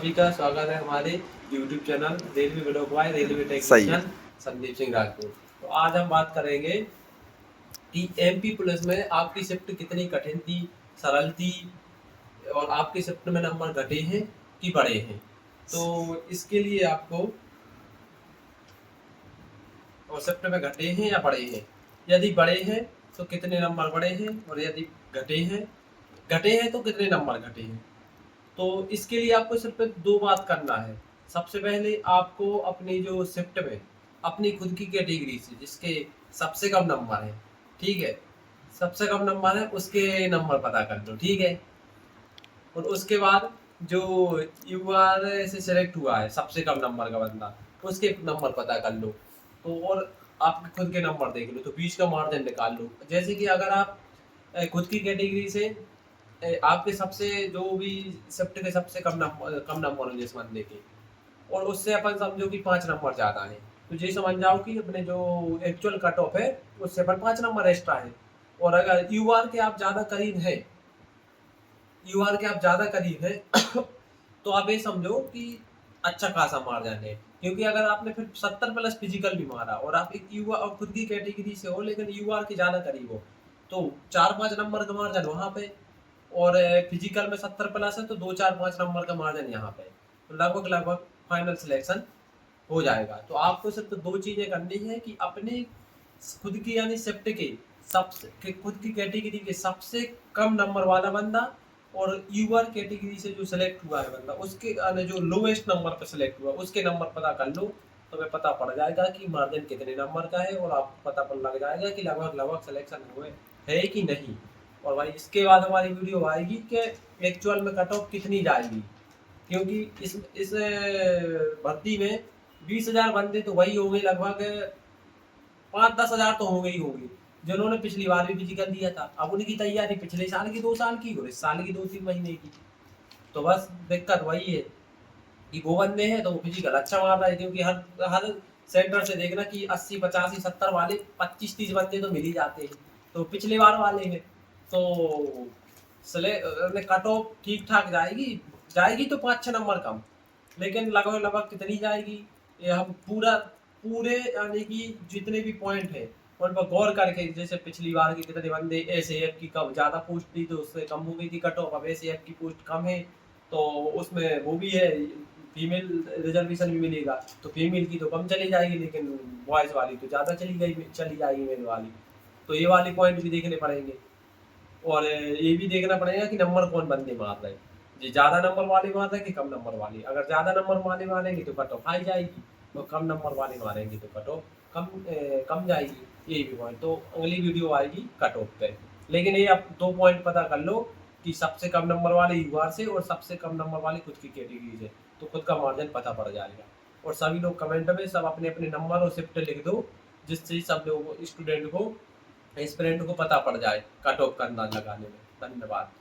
सभी का स्वागत है हमारे YouTube channel railway video boy railway सही है। टेक्नीशियन संदीप सिंह राजपूत। तो आज हम बात करेंगे कि एमपी पुलिस में आपकी शिफ्ट कितनी कठिन थी, सरल थी और आपकी शिफ्ट में नंबर घटे हैं कि बढ़े हैं। तो इसके लिए आपको और शिफ्ट में घटे हैं या बढ़े हैं, यदि बढ़े हैं तो कितने नंबर बढ़े हैं और यदि घटे हैं तो कितने नंबर घटे हैं। तो इसके लिए आपको सिर्फ दो बात करना है। सबसे पहले आपको अपनी जो शिफ्ट में अपनी खुद की कैटेगरी से जिसके सबसे कम नंबर है, ठीक है, सबसे कम नंबर है उसके नंबर पता कर लो, ठीक है। और उसके बाद जो यूआर से सिलेक्ट हुआ है सबसे कम नंबर का बंदा, उसके नंबर पता कर लो। तो और आप खुद के नंबर देख लो, तो बीच का मार्जिन निकाल लो। जैसे कि अगर आप खुद की कैटेगरी से आपके सबसे जो भी शिफ्ट के सबसे कम नंबर हो जिस बंदे के, और उससे अपन समझो कि 5 नंबर ज़्यादा है, तो ये समझ जाओ कि अपने जो एक्चुअल कट ऑफ है उससे अपन 5 नंबर एक्स्ट्रा है। और अगर यूआर के आप ज़्यादा करीब है, यूआर के आप ज़्यादा करीब है तो आप ये समझो कि अच्छा खासा मार्जिन है। क्योंकि अगर आपने फिर 70 प्लस फिजिकल भी मारा और आप एक युवा और खुद की कैटेगरी से हो लेकिन यूआर के ज़्यादा करीब हो, तो 4-5 नंबर का मार्जिन वहाँ पे, और फिजिकल में 70 प्लस है तो 2-4-5 नंबर का मार्जिन यहाँ पे, तो लगभग लगभग फाइनल सिलेक्शन हो जाएगा। तो आपको सिर्फ दो चीजें करनी है कि अपने खुद की यानी शिफ्ट के खुद की कैटेगरी के सबसे कम नंबर वाला बंदा और यूआर कैटेगरी से जो सिलेक्ट हुआ है बंदा उसके यानी जो लोएस्ट नंबर पर सिलेक्ट हुआ उसके नंबर पता कर लो, तो हमें पता पड़ जाएगा कि मार्जिन कितने नंबर का है और आपको पता पड़ लग जाएगा कि लगभग लगभग सिलेक्शन हुए है कि नहीं। और भाई इसके बाद हमारी वीडियो आएगी कि एक्चुअल में कट ऑफ कितनी जाएगी, क्योंकि इस भर्ती में 20,000 बंदे तो वही होंगे, लगभग 5-10 हजार तो होंगे ही होंगे जिन्होंने पिछली बार भी फिजिकल दिया था। अब उनकी तैयारी पिछले साल की 2 साल की और इस साल की 2-3 महीने की। तो बस दिक्कत वही है कि वो बंदे हैं तो वो फिजिकल अच्छा मार रहा है, क्योंकि हर हर सेंटर से देखना कि 80-85-70 वाले 25-30 बंदे तो मिल ही जाते हैं, तो पिछले बार वाले हैं। तो कट ऑफ ठीक ठाक जाएगी, जाएगी तो 5-6 नंबर कम, लेकिन लगभग लगभग कितनी जाएगी ये हम पूरे यानी कि जितने भी पॉइंट है उन पर गौर करके, जैसे पिछली बार की कितने बंदे एसएएफ की कम ज़्यादा पोस्ट थी तो उससे कम हो गई थी कट ऑफ, अब एसएएफ की पोस्ट कम है तो उसमें वो भी है, फीमेल रिजर्वेशन भी मिलेगा, तो फीमेल की तो कम चली जाएगी लेकिन बॉयज़ वाली तो ज़्यादा चली जाएगी मेल वाली। तो ये वाली पॉइंट भी देखने पड़ेंगे और ये भी देखना पड़ेगा कि नंबर कौन बंदे मार रहे हैं, जी ज़्यादा नंबर वाले मार रहे हैं कि कम नंबर वाले। अगर ज़्यादा नंबर वाले मारेंगे तो कट ऑफ हाई जाएगी और कम नंबर वाले मारेंगे तो कट ऑफ कम जाएगी। यही भी पॉइंट तो अगली वीडियो आएगी कट ऑफ पे, लेकिन ये आप 2 पॉइंट पता कर लो कि सबसे कम नंबर वाले यूआर से और सबसे कम नंबर वाले खुद की कैटेगरी से, तो खुद का मार्जिन पता पड़ जाएगा। और सभी लोग कमेंट में सब अपने अपने नंबर और शिफ्ट लिख दो, जिससे सब लोगों को स्टूडेंट को एस्पिरेंट को पता पड़ जाए कट ऑफ का अंदाज लगाने में। धन्यवाद।